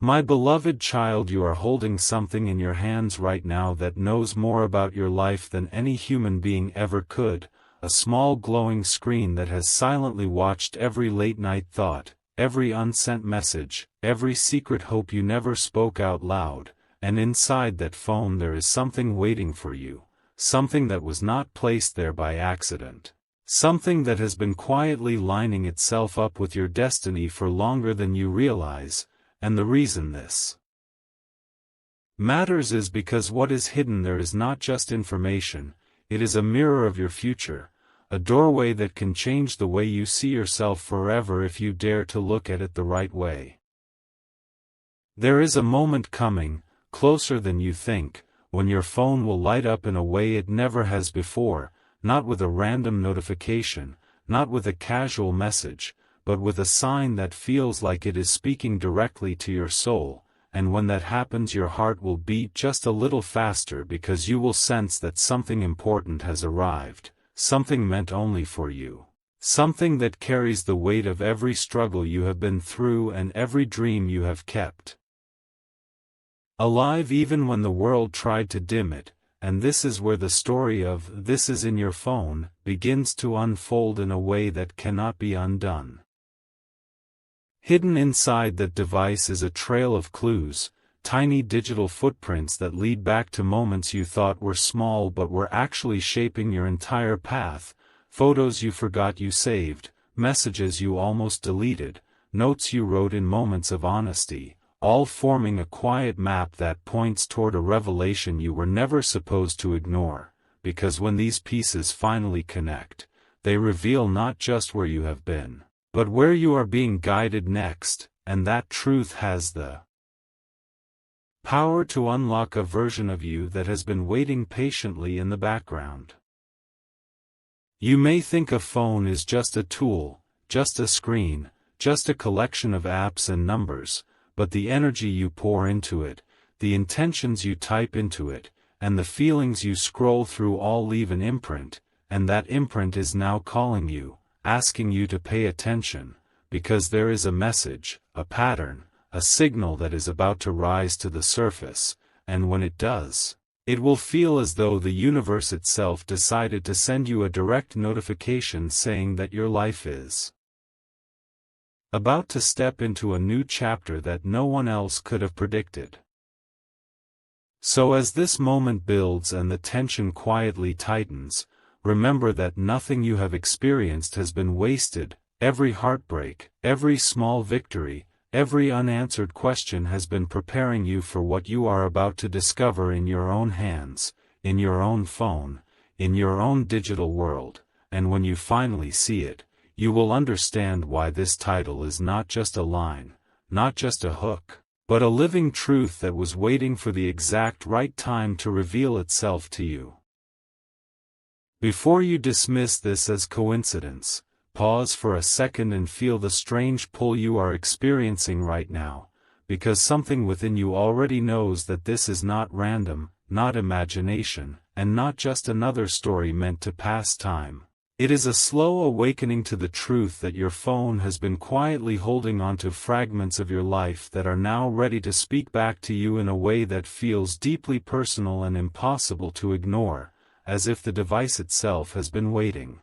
My beloved child, you are holding something in your hands right now that knows more about your life than any human being ever could, a small glowing screen that has silently watched every late-night thought, every unsent message, every secret hope you never spoke out loud, and inside that phone there is something waiting for you, something that was not placed there by accident, something that has been quietly lining itself up with your destiny for longer than you realize. And the reason this matters is because what is hidden there is not just information, it is a mirror of your future, a doorway that can change the way you see yourself forever if you dare to look at it the right way. There is a moment coming, closer than you think, when your phone will light up in a way it never has before, not with a random notification, not with a casual message, but with a sign that feels like it is speaking directly to your soul, and when that happens your heart will beat just a little faster because you will sense that something important has arrived, something meant only for you, something that carries the weight of every struggle you have been through and every dream you have kept alive even when the world tried to dim it. And this is where the story of "This Is in Your Phone" begins to unfold in a way that cannot be undone. Hidden inside that device is a trail of clues, tiny digital footprints that lead back to moments you thought were small but were actually shaping your entire path, photos you forgot you saved, messages you almost deleted, notes you wrote in moments of honesty, all forming a quiet map that points toward a revelation you were never supposed to ignore, because when these pieces finally connect, they reveal not just where you have been, but where you are being guided next, and that truth has the power to unlock a version of you that has been waiting patiently in the background. You may think a phone is just a tool, just a screen, just a collection of apps and numbers, but the energy you pour into it, the intentions you type into it, and the feelings you scroll through all leave an imprint, and that imprint is now calling you, asking you to pay attention, because there is a message, a pattern, a signal that is about to rise to the surface, and when it does, it will feel as though the universe itself decided to send you a direct notification saying that your life is about to step into a new chapter that no one else could have predicted. So as this moment builds and the tension quietly tightens, remember that nothing you have experienced has been wasted. Every heartbreak, every small victory, every unanswered question has been preparing you for what you are about to discover in your own hands, in your own phone, in your own digital world, and when you finally see it, you will understand why this title is not just a line, not just a hook, but a living truth that was waiting for the exact right time to reveal itself to you. Before you dismiss this as coincidence, pause for a second and feel the strange pull you are experiencing right now, because something within you already knows that this is not random, not imagination, and not just another story meant to pass time. It is a slow awakening to the truth that your phone has been quietly holding onto fragments of your life that are now ready to speak back to you in a way that feels deeply personal and impossible to ignore, as if the device itself has been waiting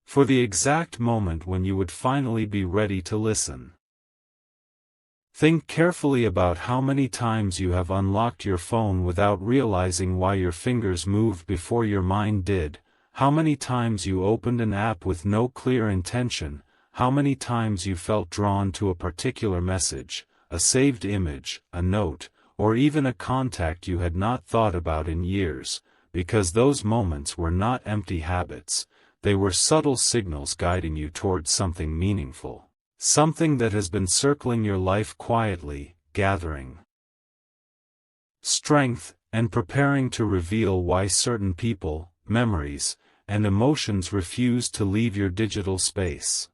for the exact moment when you would finally be ready to listen. Think carefully about how many times you have unlocked your phone without realizing why your fingers moved before your mind did, how many times you opened an app with no clear intention, how many times you felt drawn to a particular message, a saved image, a note, or even a contact you had not thought about in years, because those moments were not empty habits. They were subtle signals guiding you towards something meaningful, something that has been circling your life quietly, gathering strength, and preparing to reveal why certain people, memories, and emotions refuse to leave your digital space.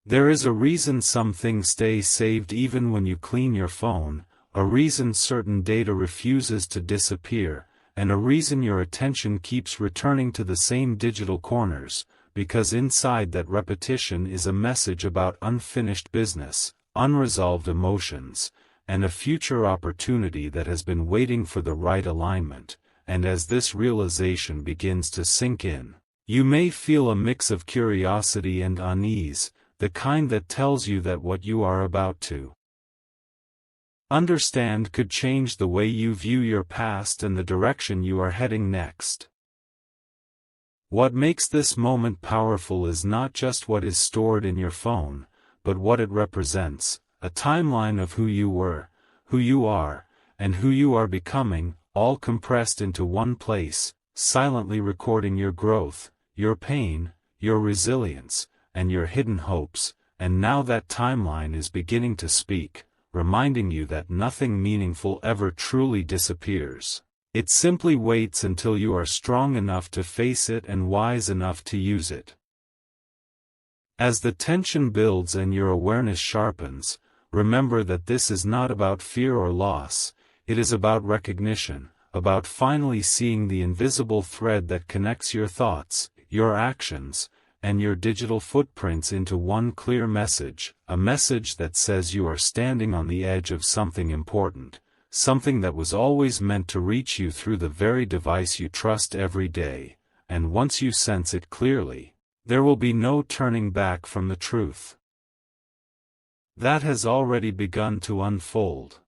There is a reason some things stay saved even when you clean your phone, a reason certain data refuses to disappear, and a reason your attention keeps returning to the same digital corners, because inside that repetition is a message about unfinished business, unresolved emotions, and a future opportunity that has been waiting for the right alignment. And as this realization begins to sink in, you may feel a mix of curiosity and unease, the kind that tells you that what you are about to understand could change the way you view your past and the direction you are heading next. What makes this moment powerful is not just what is stored in your phone, but what it represents, a timeline of who you were, who you are, and who you are becoming, all compressed into one place, silently recording your growth, your pain, your resilience, and your hidden hopes. And now that timeline is beginning to speak, reminding you that nothing meaningful ever truly disappears. It simply waits until you are strong enough to face it and wise enough to use it. As the tension builds and your awareness sharpens, remember that this is not about fear or loss. It is about recognition, about finally seeing the invisible thread that connects your thoughts, your actions, and your digital footprints into one clear message, a message that says you are standing on the edge of something important, something that was always meant to reach you through the very device you trust every day, and once you sense it clearly, there will be no turning back from the truth. That has already begun to unfold.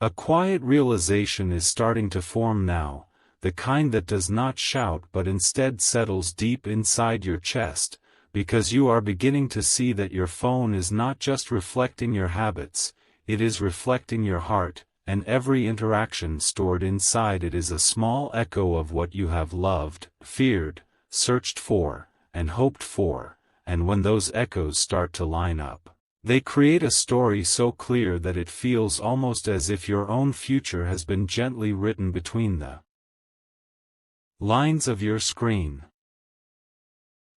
A quiet realization is starting to form now, the kind that does not shout but instead settles deep inside your chest, because you are beginning to see that your phone is not just reflecting your habits, it is reflecting your heart, and every interaction stored inside it is a small echo of what you have loved, feared, searched for, and hoped for, and when those echoes start to line up, they create a story so clear that it feels almost as if your own future has been gently written between the lines of your screen.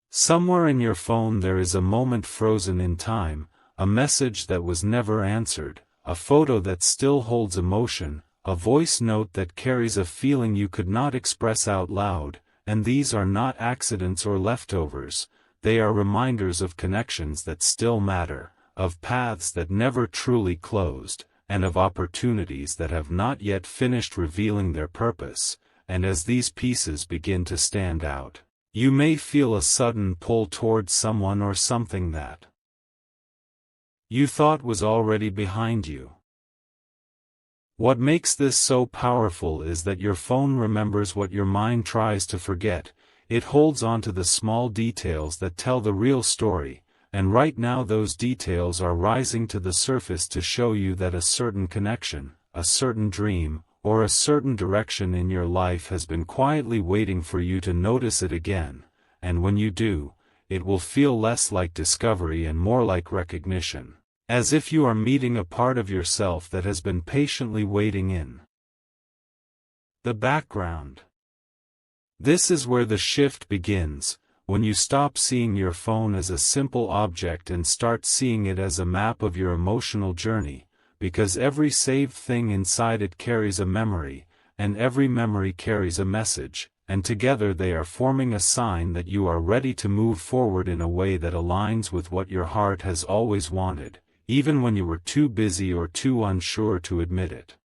Somewhere in your phone there is a moment frozen in time, a message that was never answered, a photo that still holds emotion, a voice note that carries a feeling you could not express out loud, and these are not accidents or leftovers, they are reminders of connections that still matter, of paths that never truly closed, and of opportunities that have not yet finished revealing their purpose. And as these pieces begin to stand out, you may feel a sudden pull towards someone or something that you thought was already behind you. What makes this so powerful is that your phone remembers what your mind tries to forget. It holds on to the small details that tell the real story, and right now those details are rising to the surface to show you that a certain connection, a certain dream, or a certain direction in your life has been quietly waiting for you to notice it again, and when you do, it will feel less like discovery and more like recognition, as if you are meeting a part of yourself that has been patiently waiting in the background. This is where the shift begins, when you stop seeing your phone as a simple object and start seeing it as a map of your emotional journey, because every saved thing inside it carries a memory, and every memory carries a message, and together they are forming a sign that you are ready to move forward in a way that aligns with what your heart has always wanted, even when you were too busy or too unsure to admit it.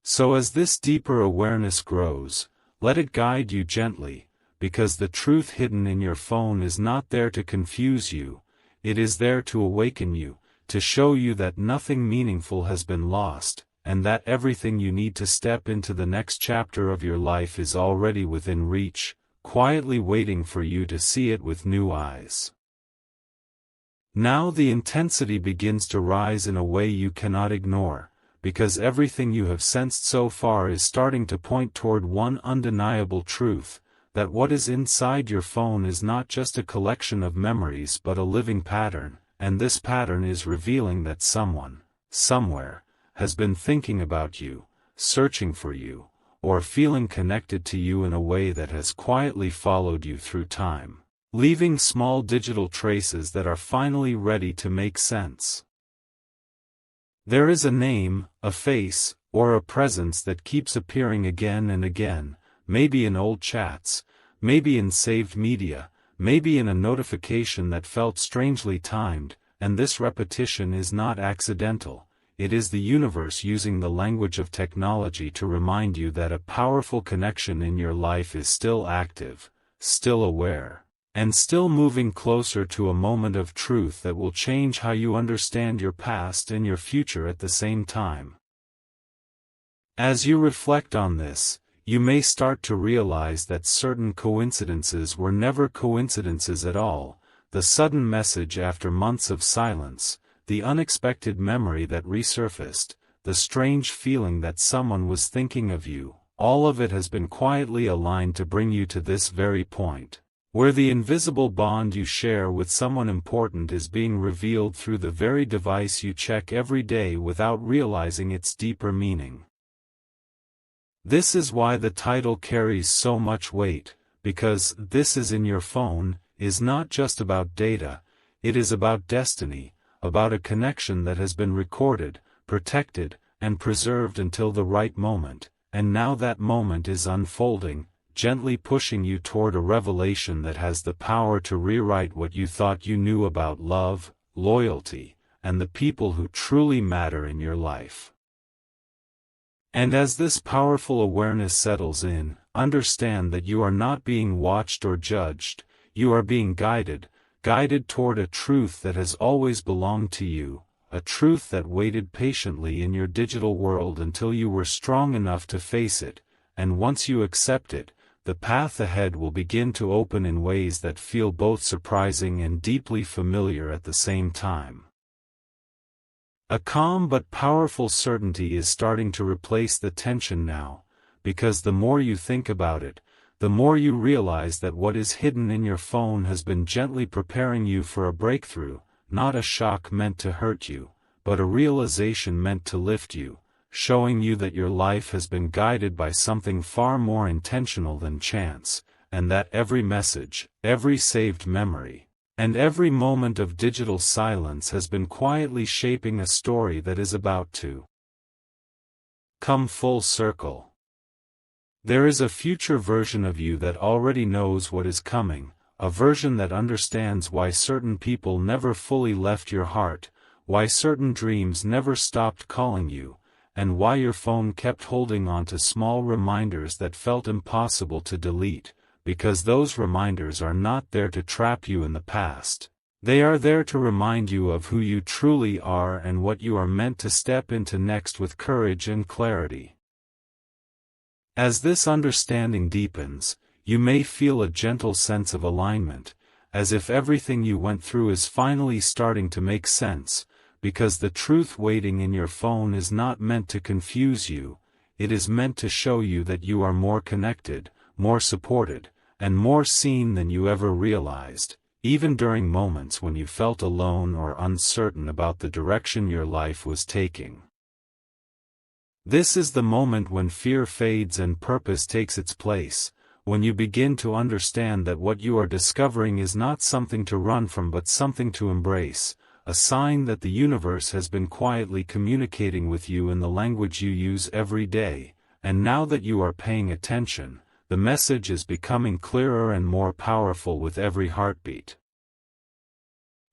So as this deeper awareness grows, let it guide you gently, because the truth hidden in your phone is not there to confuse you, it is there to awaken you, to show you that nothing meaningful has been lost, and that everything you need to step into the next chapter of your life is already within reach, quietly waiting for you to see it with new eyes. Now the intensity begins to rise in a way you cannot ignore, because everything you have sensed so far is starting to point toward one undeniable truth, that what is inside your phone is not just a collection of memories but a living pattern, and this pattern is revealing that someone, somewhere, has been thinking about you, searching for you, or feeling connected to you in a way that has quietly followed you through time, leaving small digital traces that are finally ready to make sense. There is a name, a face, or a presence that keeps appearing again and again, maybe in old chats, maybe in saved media, maybe in a notification that felt strangely timed, and this repetition is not accidental. It is the universe using the language of technology to remind you that a powerful connection in your life is still active, still aware, and still moving closer to a moment of truth that will change how you understand your past and your future at the same time. As you reflect on this, you may start to realize that certain coincidences were never coincidences at all. The sudden message after months of silence, the unexpected memory that resurfaced, the strange feeling that someone was thinking of you, all of it has been quietly aligned to bring you to this very point, where the invisible bond you share with someone important is being revealed through the very device you check every day without realizing its deeper meaning. This is why the title carries so much weight, because "This is in your phone" is not just about data, it is about destiny, about a connection that has been recorded, protected, and preserved until the right moment, and now that moment is unfolding, gently pushing you toward a revelation that has the power to rewrite what you thought you knew about love, loyalty, and the people who truly matter in your life. And as this powerful awareness settles in, understand that you are not being watched or judged, you are being guided toward a truth that has always belonged to you, a truth that waited patiently in your digital world until you were strong enough to face it, and once you accept it, the path ahead will begin to open in ways that feel both surprising and deeply familiar at the same time. A calm but powerful certainty is starting to replace the tension now, because the more you think about it, the more you realize that what is hidden in your phone has been gently preparing you for a breakthrough, not a shock meant to hurt you, but a realization meant to lift you, showing you that your life has been guided by something far more intentional than chance, and that every message, every saved memory, and every moment of digital silence has been quietly shaping a story that is about to come full circle. There is a future version of you that already knows what is coming, a version that understands why certain people never fully left your heart, why certain dreams never stopped calling you, and why your phone kept holding on to small reminders that felt impossible to delete, because those reminders are not there to trap you in the past. They are there to remind you of who you truly are and what you are meant to step into next with courage and clarity. As this understanding deepens, you may feel a gentle sense of alignment, as if everything you went through is finally starting to make sense, because the truth waiting in your phone is not meant to confuse you, it is meant to show you that you are more connected, more supported, and more seen than you ever realized, even during moments when you felt alone or uncertain about the direction your life was taking. This is the moment when fear fades and purpose takes its place, when you begin to understand that what you are discovering is not something to run from but something to embrace, a sign that the universe has been quietly communicating with you in the language you use every day, and now that you are paying attention, the message is becoming clearer and more powerful with every heartbeat.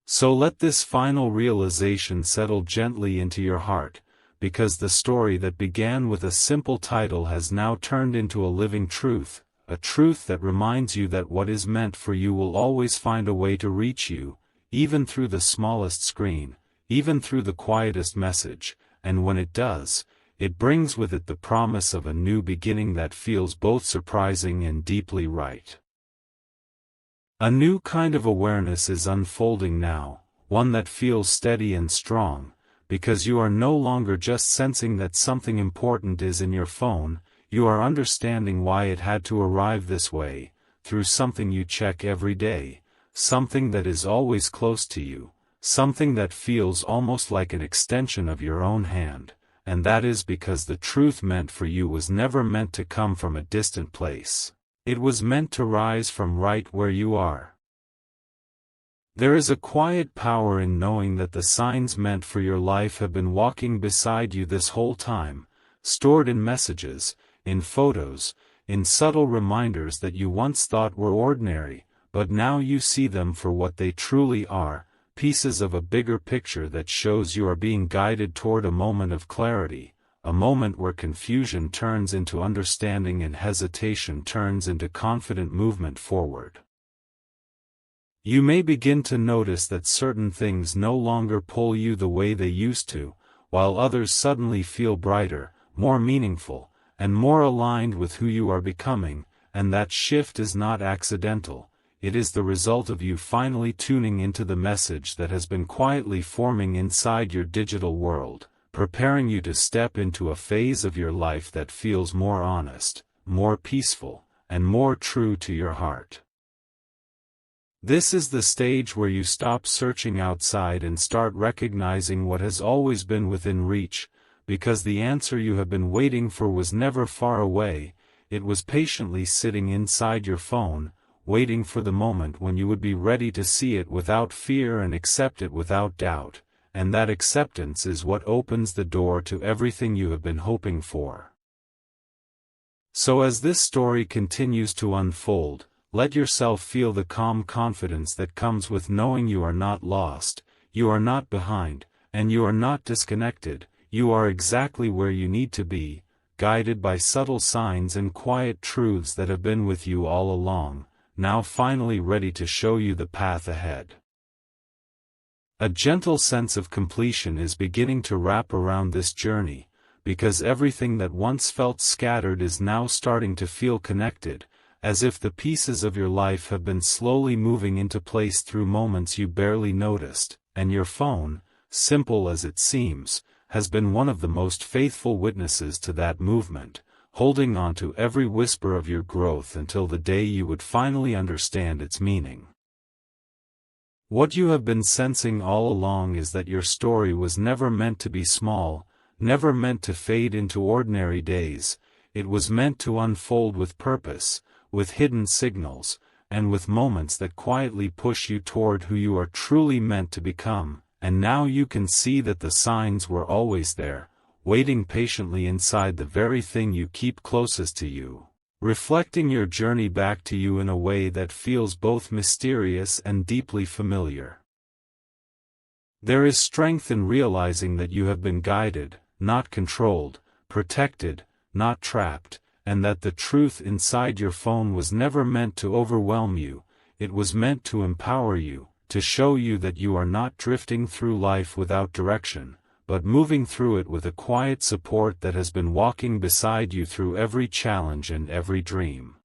So let this final realization settle gently into your heart, because the story that began with a simple title has now turned into a living truth, a truth that reminds you that what is meant for you will always find a way to reach you, even through the smallest screen, even through the quietest message, and when it does, it brings with it the promise of a new beginning that feels both surprising and deeply right. A new kind of awareness is unfolding now, one that feels steady and strong, because you are no longer just sensing that something important is in your phone, you are understanding why it had to arrive this way, through something you check every day, something that is always close to you, something that feels almost like an extension of your own hand, and that is because the truth meant for you was never meant to come from a distant place. It was meant to rise from right where you are. There is a quiet power in knowing that the signs meant for your life have been walking beside you this whole time, stored in messages, in photos, in subtle reminders that you once thought were ordinary, but now you see them for what they truly are, pieces of a bigger picture that shows you are being guided toward a moment of clarity, a moment where confusion turns into understanding and hesitation turns into confident movement forward. You may begin to notice that certain things no longer pull you the way they used to, while others suddenly feel brighter, more meaningful, and more aligned with who you are becoming, and that shift is not accidental. It is the result of you finally tuning into the message that has been quietly forming inside your digital world, preparing you to step into a phase of your life that feels more honest, more peaceful, and more true to your heart. This is the stage where you stop searching outside and start recognizing what has always been within reach, because the answer you have been waiting for was never far away, it was patiently sitting inside your phone, waiting for the moment when you would be ready to see it without fear and accept it without doubt, and that acceptance is what opens the door to everything you have been hoping for. So as this story continues to unfold, let yourself feel the calm confidence that comes with knowing you are not lost, you are not behind, and you are not disconnected, you are exactly where you need to be, guided by subtle signs and quiet truths that have been with you all along, now finally ready to show you the path ahead. A gentle sense of completion is beginning to wrap around this journey, because everything that once felt scattered is now starting to feel connected, as if the pieces of your life have been slowly moving into place through moments you barely noticed, and your phone, simple as it seems, has been one of the most faithful witnesses to that movement, holding on to every whisper of your growth until the day you would finally understand its meaning. What you have been sensing all along is that your story was never meant to be small, never meant to fade into ordinary days, it was meant to unfold with purpose, with hidden signals, and with moments that quietly push you toward who you are truly meant to become, and now you can see that the signs were always there, waiting patiently inside the very thing you keep closest to you, reflecting your journey back to you in a way that feels both mysterious and deeply familiar. There is strength in realizing that you have been guided, not controlled, protected, not trapped, and that the truth inside your phone was never meant to overwhelm you, it was meant to empower you, to show you that you are not drifting through life without direction, but moving through it with a quiet support that has been walking beside you through every challenge and every dream.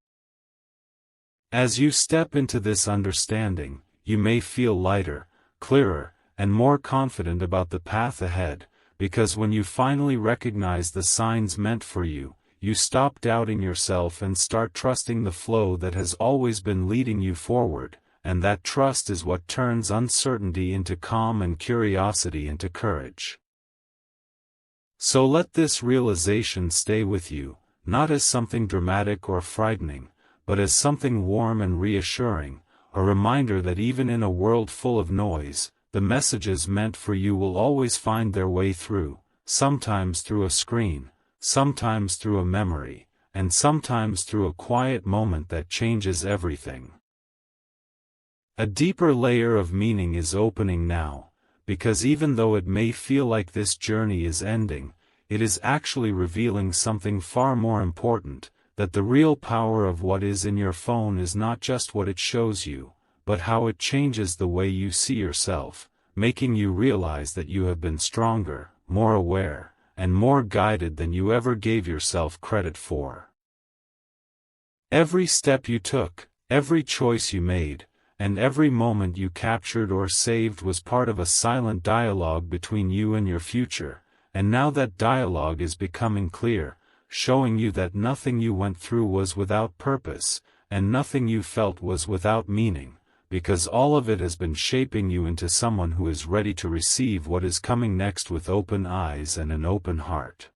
As you step into this understanding, you may feel lighter, clearer, and more confident about the path ahead, because when you finally recognize the signs meant for you, you stop doubting yourself and start trusting the flow that has always been leading you forward, and that trust is what turns uncertainty into calm and curiosity into courage. So let this realization stay with you, not as something dramatic or frightening, but as something warm and reassuring, a reminder that even in a world full of noise, the messages meant for you will always find their way through, sometimes through a screen, sometimes through a memory, and sometimes through a quiet moment that changes everything. A deeper layer of meaning is opening now, because even though it may feel like this journey is ending, it is actually revealing something far more important, that the real power of what is in your phone is not just what it shows you, but how it changes the way you see yourself, making you realize that you have been stronger, more aware, and more guided than you ever gave yourself credit for. Every step you took, every choice you made, and every moment you captured or saved was part of a silent dialogue between you and your future, and now that dialogue is becoming clear, showing you that nothing you went through was without purpose, and nothing you felt was without meaning, because all of it has been shaping you into someone who is ready to receive what is coming next with open eyes and an open heart.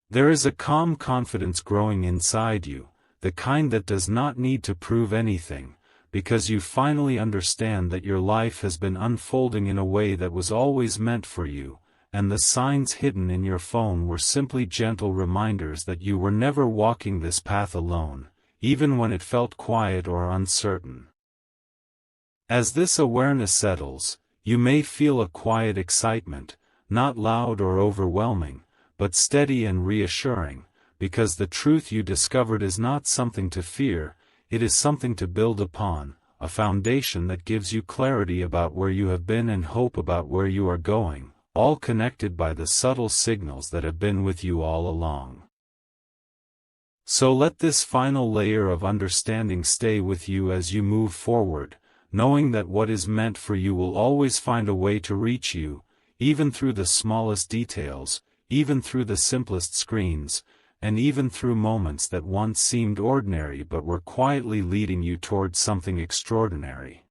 There is a calm confidence growing inside you, the kind that does not need to prove anything, because you finally understand that your life has been unfolding in a way that was always meant for you, and the signs hidden in your phone were simply gentle reminders that you were never walking this path alone, even when it felt quiet or uncertain. As this awareness settles, you may feel a quiet excitement, not loud or overwhelming, but steady and reassuring, because the truth you discovered is not something to fear, it is something to build upon, a foundation that gives you clarity about where you have been and hope about where you are going, all connected by the subtle signals that have been with you all along. So let this final layer of understanding stay with you as you move forward, knowing that what is meant for you will always find a way to reach you, even through the smallest details, even through the simplest screens, and even through moments that once seemed ordinary but were quietly leading you towards something extraordinary.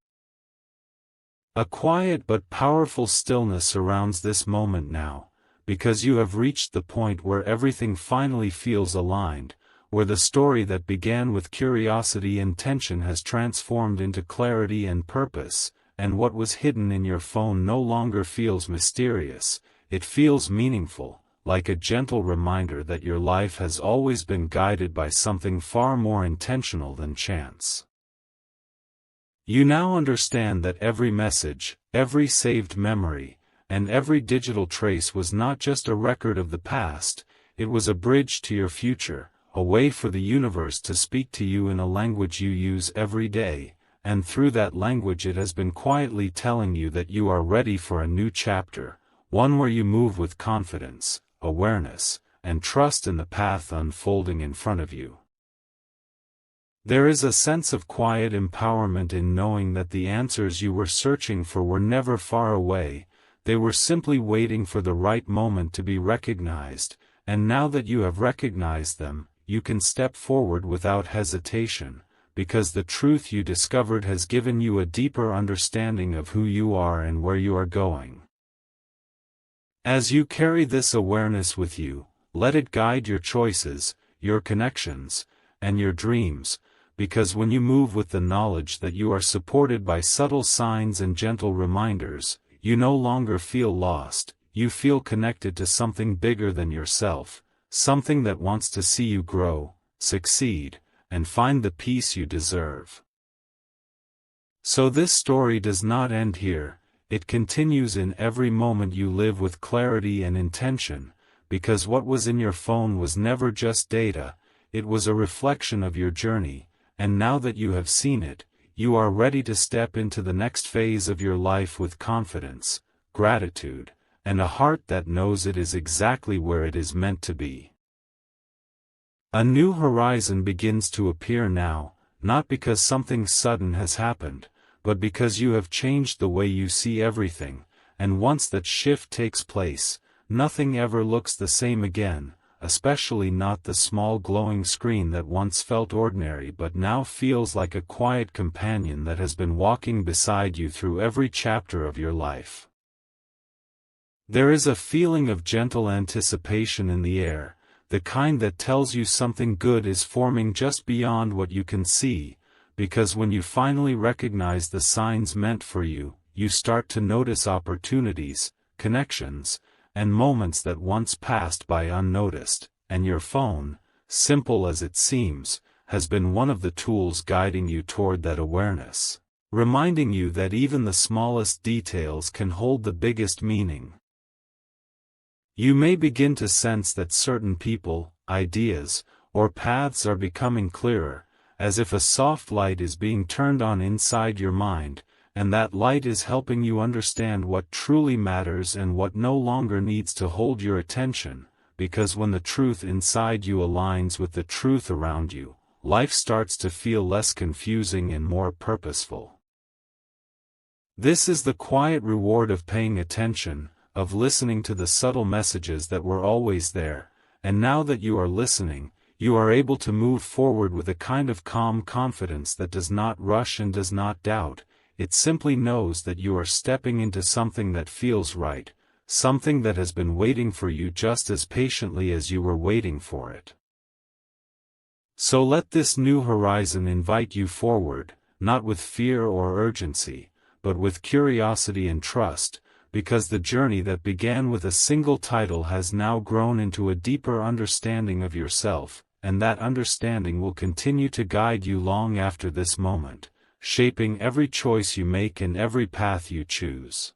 A quiet but powerful stillness surrounds this moment now, because you have reached the point where everything finally feels aligned, where the story that began with curiosity and tension has transformed into clarity and purpose, and what was hidden in your phone no longer feels mysterious, it feels meaningful, like a gentle reminder that your life has always been guided by something far more intentional than chance. You now understand that every message, every saved memory, and every digital trace was not just a record of the past, it was a bridge to your future, a way for the universe to speak to you in a language you use every day, and through that language it has been quietly telling you that you are ready for a new chapter, one where you move with confidence, awareness, and trust in the path unfolding in front of you. There is a sense of quiet empowerment in knowing that the answers you were searching for were never far away, they were simply waiting for the right moment to be recognized, and now that you have recognized them, you can step forward without hesitation, because the truth you discovered has given you a deeper understanding of who you are and where you are going. As you carry this awareness with you, let it guide your choices, your connections, and your dreams, because when you move with the knowledge that you are supported by subtle signs and gentle reminders, you no longer feel lost, you feel connected to something bigger than yourself, something that wants to see you grow, succeed, and find the peace you deserve. So this story does not end here, it continues in every moment you live with clarity and intention, because what was in your phone was never just data, it was a reflection of your journey, and now that you have seen it, you are ready to step into the next phase of your life with confidence, gratitude, and a heart that knows it is exactly where it is meant to be. A new horizon begins to appear now, not because something sudden has happened, but because you have changed the way you see everything, and once that shift takes place, nothing ever looks the same again, especially not the small glowing screen that once felt ordinary but now feels like a quiet companion that has been walking beside you through every chapter of your life. There is a feeling of gentle anticipation in the air, the kind that tells you something good is forming just beyond what you can see, because when you finally recognize the signs meant for you, you start to notice opportunities, connections, and moments that once passed by unnoticed, and your phone, simple as it seems, has been one of the tools guiding you toward that awareness, reminding you that even the smallest details can hold the biggest meaning. You may begin to sense that certain people, ideas, or paths are becoming clearer, as if a soft light is being turned on inside your mind, and that light is helping you understand what truly matters and what no longer needs to hold your attention, because when the truth inside you aligns with the truth around you, life starts to feel less confusing and more purposeful. This is the quiet reward of paying attention, of listening to the subtle messages that were always there, and now that you are listening, you are able to move forward with a kind of calm confidence that does not rush and does not doubt, it simply knows that you are stepping into something that feels right, something that has been waiting for you just as patiently as you were waiting for it. So let this new horizon invite you forward, not with fear or urgency, but with curiosity and trust, because the journey that began with a single title has now grown into a deeper understanding of yourself, and that understanding will continue to guide you long after this moment, shaping every choice you make and every path you choose.